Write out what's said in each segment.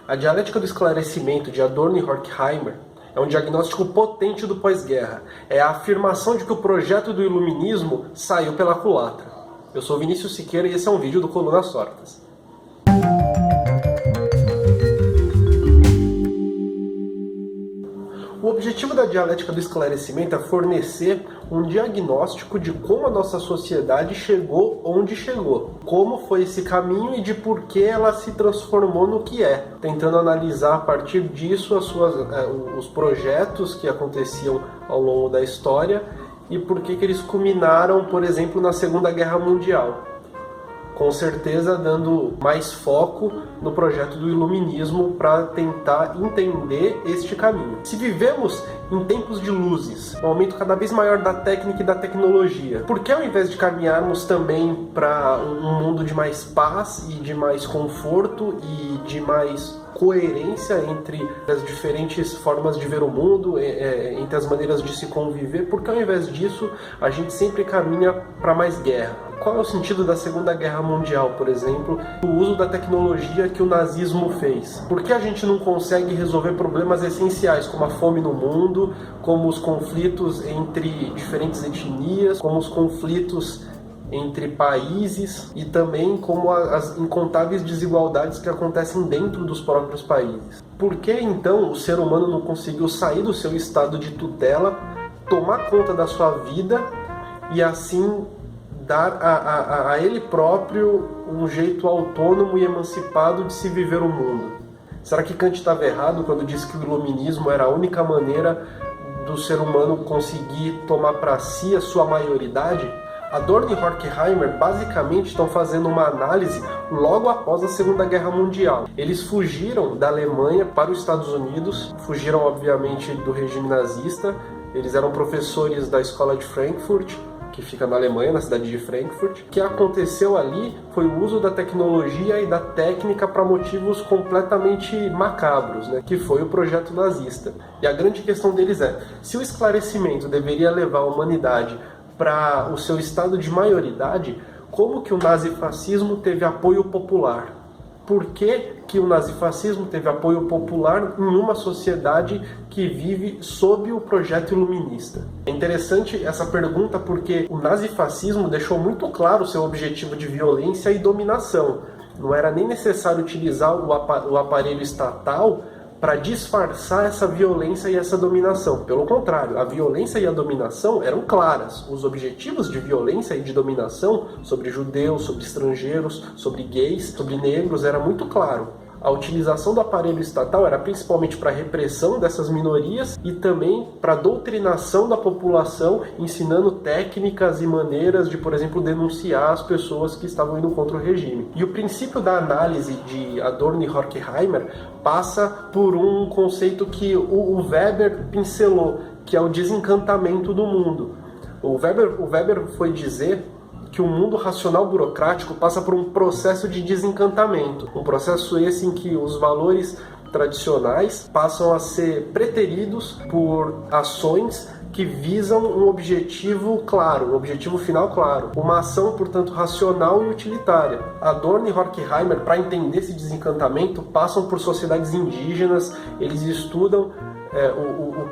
A dialética do esclarecimento de Adorno e Horkheimer é um diagnóstico potente do pós-guerra. É a afirmação de que o projeto do iluminismo saiu pela culatra. Eu sou Vinícius Siqueira e esse é um vídeo do Coluna Sócrates. O objetivo da dialética do esclarecimento é fornecer um diagnóstico de como a nossa sociedade chegou onde chegou, como foi esse caminho e de por que ela se transformou no que é, tentando analisar a partir disso os projetos que aconteciam ao longo da história e por que eles culminaram, por exemplo, na Segunda Guerra Mundial. Com certeza dando mais foco no projeto do iluminismo para tentar entender este caminho. Se vivemos em tempos de luzes, um aumento cada vez maior da técnica e da tecnologia, por que ao invés de caminharmos também para um mundo de mais paz e de mais conforto e de mais coerência entre as diferentes formas de ver o mundo, entre as maneiras de se conviver, porque ao invés disso a gente sempre caminha para mais guerra? Qual é o sentido da Segunda Guerra Mundial, por exemplo, o uso da tecnologia que o nazismo fez? Por que a gente não consegue resolver problemas essenciais, como a fome no mundo, como os conflitos entre diferentes etnias, como os conflitos entre países e também como as incontáveis desigualdades que acontecem dentro dos próprios países? Por que então o ser humano não conseguiu sair do seu estado de tutela, tomar conta da sua vida e assim dar a ele próprio um jeito autônomo e emancipado de se viver o mundo? Será que Kant estava errado quando disse que o iluminismo era a única maneira do ser humano conseguir tomar para si a sua maioridade? Adorno e Horkheimer basicamente estão fazendo uma análise logo após a Segunda Guerra Mundial. Eles fugiram da Alemanha para os Estados Unidos, fugiram obviamente do regime nazista. Eles eram professores da escola de Frankfurt, que fica na Alemanha, na cidade de Frankfurt. O que aconteceu ali foi o uso da tecnologia e da técnica para motivos completamente macabros, né? Que foi o projeto nazista. E a grande questão deles é, se o esclarecimento deveria levar a humanidade para o seu estado de maioridade, como que o nazifascismo teve apoio popular? Por que o nazifascismo teve apoio popular em uma sociedade que vive sob o projeto iluminista? É interessante essa pergunta porque o nazifascismo deixou muito claro o seu objetivo de violência e dominação. Não era nem necessário utilizar o aparelho estatal para disfarçar essa violência e essa dominação. Pelo contrário, a violência e a dominação eram claras. Os objetivos de violência e de dominação sobre judeus, sobre estrangeiros, sobre gays, sobre negros, era muito claro. A utilização do aparelho estatal era principalmente para a repressão dessas minorias e também para a doutrinação da população, ensinando técnicas e maneiras de, por exemplo, denunciar as pessoas que estavam indo contra o regime. E o princípio da análise de Adorno e Horkheimer passa por um conceito que o Weber pincelou, que é o desencantamento do mundo. O Weber foi dizer que o mundo racional burocrático passa por um processo de desencantamento. Um processo esse em que os valores tradicionais passam a ser preteridos por ações que visam um objetivo claro, um objetivo final claro. Uma ação, portanto, racional e utilitária. Adorno e Horkheimer, para entender esse desencantamento, passam por sociedades indígenas, eles estudam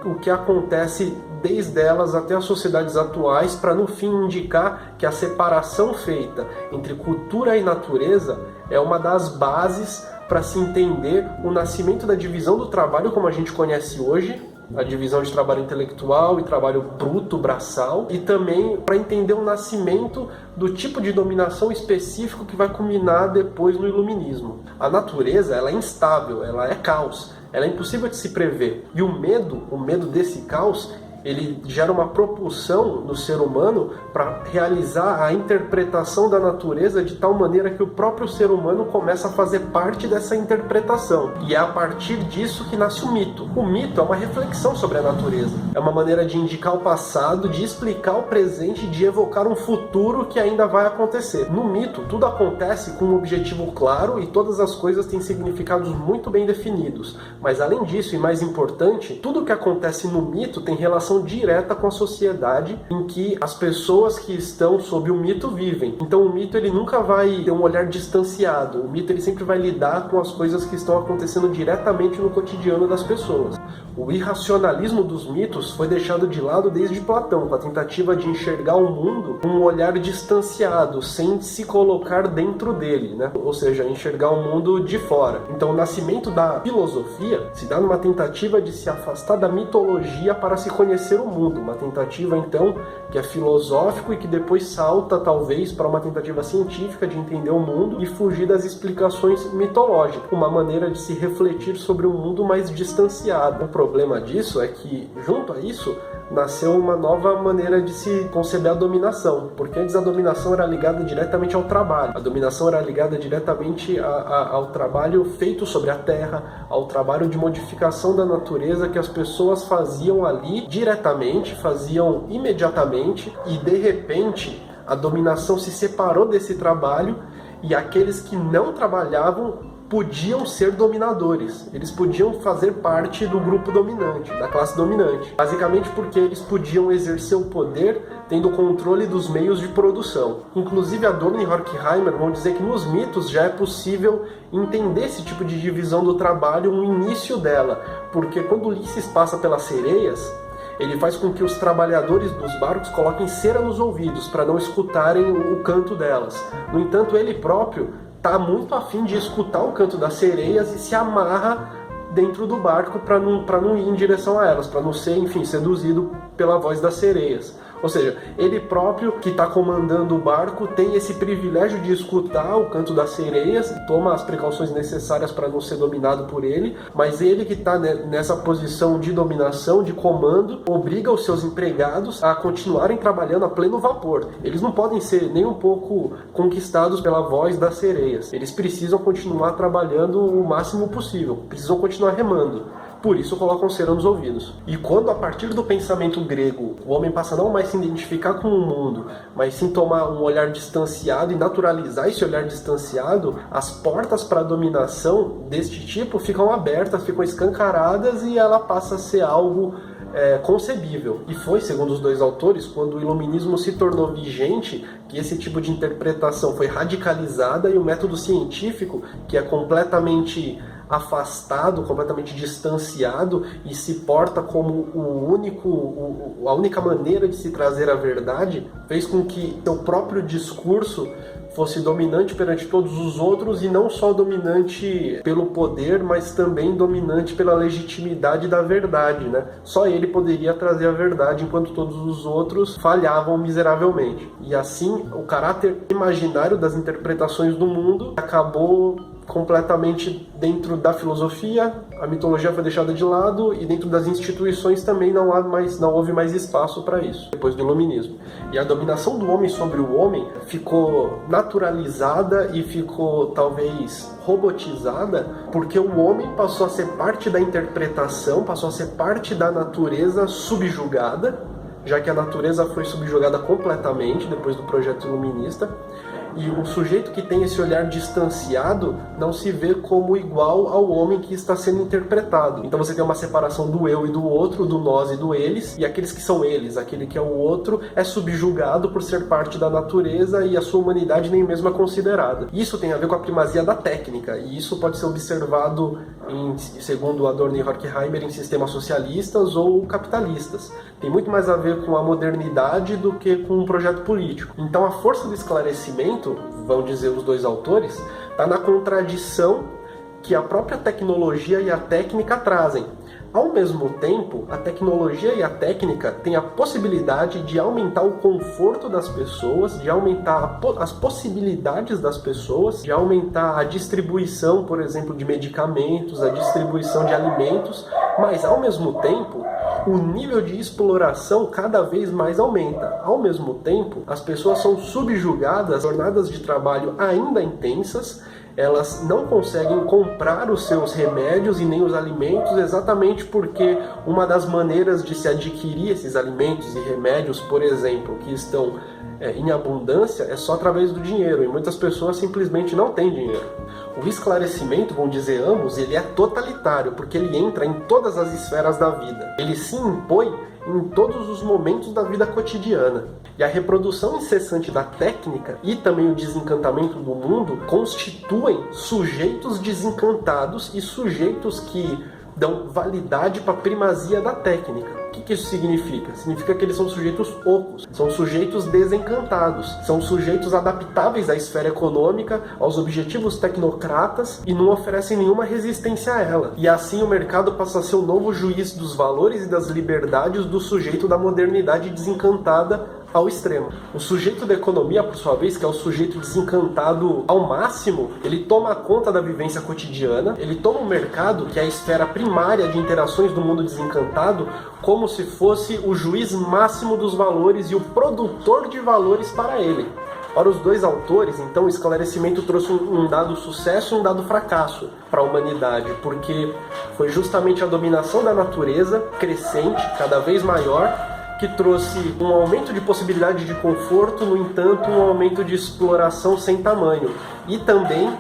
o que acontece desde elas até as sociedades atuais, para no fim indicar que a separação feita entre cultura e natureza é uma das bases para se entender o nascimento da divisão do trabalho como a gente conhece hoje, a divisão de trabalho intelectual e trabalho bruto, braçal, e também para entender o nascimento do tipo de dominação específico que vai culminar depois no iluminismo. A natureza, ela é instável, ela é caos, ela é impossível de se prever. E o medo desse caos, ele gera uma propulsão no ser humano para realizar a interpretação da natureza de tal maneira que o próprio ser humano começa a fazer parte dessa interpretação. E é a partir disso que nasce o mito. O mito é uma reflexão sobre a natureza. É uma maneira de indicar o passado, de explicar o presente, de evocar um futuro que ainda vai acontecer. No mito, tudo acontece com um objetivo claro e todas as coisas têm significados muito bem definidos. Mas além disso, e mais importante, tudo que acontece no mito tem relação relação direta com a sociedade em que as pessoas que estão sob o mito vivem. Então o mito ele nunca vai ter um olhar distanciado, o mito ele sempre vai lidar com as coisas que estão acontecendo diretamente no cotidiano das pessoas. O irracionalismo dos mitos foi deixado de lado desde Platão, com a tentativa de enxergar o mundo com um olhar distanciado, sem se colocar dentro dele, né? Ou seja, enxergar o mundo de fora. Então o nascimento da filosofia se dá numa tentativa de se afastar da mitologia para se conhecer o mundo, uma tentativa então que é filosófico e que depois salta talvez para uma tentativa científica de entender o mundo e fugir das explicações mitológicas, uma maneira de se refletir sobre um mundo mais distanciado. O problema disso é que, junto a isso, nasceu uma nova maneira de se conceber a dominação, porque antes a dominação era ligada diretamente ao trabalho, a dominação era ligada diretamente ao trabalho feito sobre a terra, ao trabalho de modificação da natureza que as pessoas faziam ali diretamente, faziam imediatamente, e de repente a dominação se separou desse trabalho e aqueles que não trabalhavam podiam ser dominadores, eles podiam fazer parte do grupo dominante, da classe dominante, basicamente porque eles podiam exercer o poder tendo controle dos meios de produção. Inclusive Adorno e Horkheimer vão dizer que nos mitos já é possível entender esse tipo de divisão do trabalho no início dela, porque quando Ulisses passa pelas sereias, ele faz com que os trabalhadores dos barcos coloquem cera nos ouvidos para não escutarem o canto delas. No entanto, ele próprio está muito afim de escutar o canto das sereias e se amarra dentro do barco para não ir em direção a elas, para não ser, enfim, seduzido pela voz das sereias. Ou seja, ele próprio que está comandando o barco tem esse privilégio de escutar o canto das sereias, toma as precauções necessárias para não ser dominado por ele, mas ele que está nessa posição de dominação, de comando, obriga os seus empregados a continuarem trabalhando a pleno vapor. Eles não podem ser nem um pouco conquistados pela voz das sereias. Eles precisam continuar trabalhando o máximo possível, precisam continuar remando. Por isso colocam cera nos ouvidos. E quando, a partir do pensamento grego, o homem passa não mais se identificar com o mundo, mas sim tomar um olhar distanciado e naturalizar esse olhar distanciado, as portas para a dominação deste tipo ficam abertas, ficam escancaradas e ela passa a ser algo concebível. E foi, segundo os dois autores, quando o iluminismo se tornou vigente, que esse tipo de interpretação foi radicalizada e o método científico, que é completamente afastado, completamente distanciado e se porta como a única maneira de se trazer a verdade, fez com que seu próprio discurso fosse dominante perante todos os outros e não só dominante pelo poder, mas também dominante pela legitimidade da verdade, né? Só ele poderia trazer a verdade, enquanto todos os outros falhavam miseravelmente. E assim, o caráter imaginário das interpretações do mundo acabou completamente dentro da filosofia, a mitologia foi deixada de lado e dentro das instituições também não houve mais espaço para isso, depois do iluminismo. E a dominação do homem sobre o homem ficou naturalizada e ficou talvez robotizada porque o homem passou a ser parte da interpretação, passou a ser parte da natureza subjugada, já que a natureza foi subjugada completamente depois do projeto iluminista. E o sujeito que tem esse olhar distanciado não se vê como igual ao homem que está sendo interpretado. Então você tem uma separação do eu e do outro, do nós e do eles, e aqueles que são eles, aquele que é o outro, é subjugado por ser parte da natureza e a sua humanidade nem mesmo é considerada. Isso tem a ver com a primazia da técnica, e isso pode ser observado, segundo Adorno e Horkheimer, em sistemas socialistas ou capitalistas. Tem muito mais a ver com a modernidade do que com um projeto político. Então a força do esclarecimento, vão dizer os dois autores, está na contradição que a própria tecnologia e a técnica trazem. Ao mesmo tempo, a tecnologia e a técnica têm a possibilidade de aumentar o conforto das pessoas, de aumentar as possibilidades das pessoas, de aumentar a distribuição, por exemplo, de medicamentos, a distribuição de alimentos, mas ao mesmo tempo, o nível de exploração cada vez mais aumenta. Ao mesmo tempo, as pessoas são subjugadas, jornadas de trabalho ainda intensas, elas não conseguem comprar os seus remédios e nem os alimentos, exatamente porque uma das maneiras de se adquirir esses alimentos e remédios, por exemplo, que estão em abundância, é só através do dinheiro, e muitas pessoas simplesmente não têm dinheiro. O esclarecimento, vão dizer ambos, ele é totalitário, porque ele entra em todas as esferas da vida. Ele se impõe em todos os momentos da vida cotidiana. E a reprodução incessante da técnica e também o desencantamento do mundo constituem sujeitos desencantados e sujeitos que dão validade para a primazia da técnica. O que isso significa? Significa que eles são sujeitos ocos, são sujeitos desencantados, são sujeitos adaptáveis à esfera econômica, aos objetivos tecnocratas e não oferecem nenhuma resistência a ela. E assim o mercado passa a ser o novo juiz dos valores e das liberdades do sujeito da modernidade desencantada ao extremo. O sujeito da economia, por sua vez, que é o sujeito desencantado ao máximo, ele toma conta da vivência cotidiana, ele toma o mercado, que é a esfera primária de interações do mundo desencantado, como se fosse o juiz máximo dos valores e o produtor de valores para ele. Para os dois autores, então, o esclarecimento trouxe um dado sucesso e um dado fracasso para a humanidade, porque foi justamente a dominação da natureza crescente, cada vez maior, que trouxe um aumento de possibilidade de conforto, no entanto, um aumento de exploração sem tamanho. E também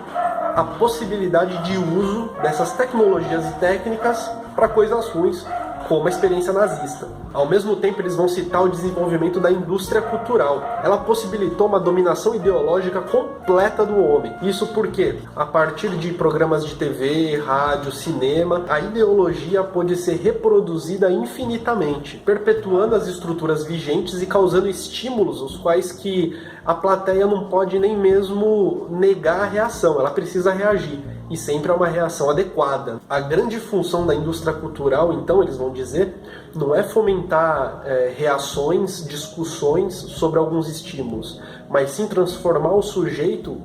a possibilidade de uso dessas tecnologias e técnicas para coisas ruins, como a experiência nazista. Ao mesmo tempo, eles vão citar o desenvolvimento da indústria cultural. Ela possibilitou uma dominação ideológica completa do homem. Isso porque, a partir de programas de TV, rádio, cinema, a ideologia pôde ser reproduzida infinitamente, perpetuando as estruturas vigentes e causando estímulos, os quais que a plateia não pode nem mesmo negar a reação, ela precisa reagir. E sempre é uma reação adequada. A grande função da indústria cultural, então, eles vão dizer, não é fomentar reações, discussões sobre alguns estímulos, mas sim transformar o sujeito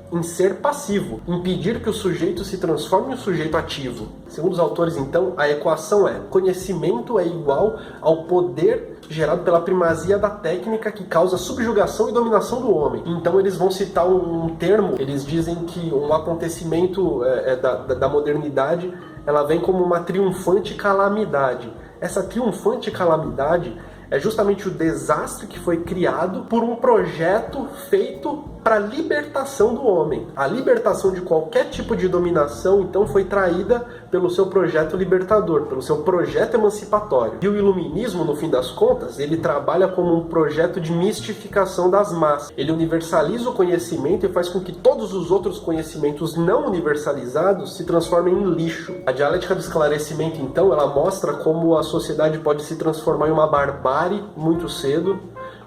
em ser passivo, impedir que o sujeito se transforme em um sujeito ativo. Segundo os autores, então, a equação é: conhecimento é igual ao poder gerado pela primazia da técnica que causa subjugação e dominação do homem. Então eles vão citar um termo, eles dizem que um acontecimento da modernidade, ela vem como uma triunfante calamidade. Essa triunfante calamidade é justamente o desastre que foi criado por um projeto feito para a libertação do homem. A libertação de qualquer tipo de dominação, então, foi traída pelo seu projeto libertador, pelo seu projeto emancipatório. E o iluminismo, no fim das contas, ele trabalha como um projeto de mistificação das massas. Ele universaliza o conhecimento e faz com que todos os outros conhecimentos não universalizados se transformem em lixo. A dialética do esclarecimento, então, ela mostra como a sociedade pode se transformar em uma barbárie muito cedo,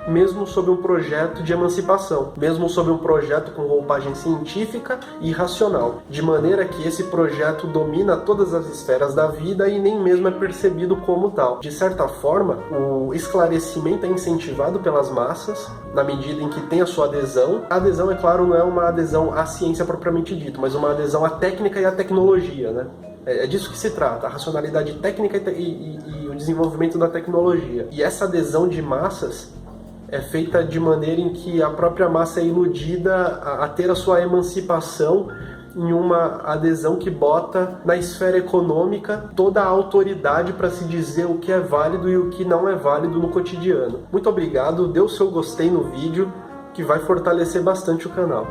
mesmo sob um projeto de emancipação, mesmo sob um projeto com roupagem científica e racional, de maneira que esse projeto domina todas as esferas da vida e nem mesmo é percebido como tal. De certa forma, o esclarecimento é incentivado pelas massas, na medida em que tem a sua adesão. A adesão, é claro, não é uma adesão à ciência propriamente dita, mas uma adesão à técnica e à tecnologia, né? É disso que se trata, a racionalidade técnica e o desenvolvimento da tecnologia. E essa adesão de massas é feita de maneira em que a própria massa é iludida a ter a sua emancipação em uma adesão que bota na esfera econômica toda a autoridade para se dizer o que é válido e o que não é válido no cotidiano. Muito obrigado, dê o seu gostei no vídeo, que vai fortalecer bastante o canal.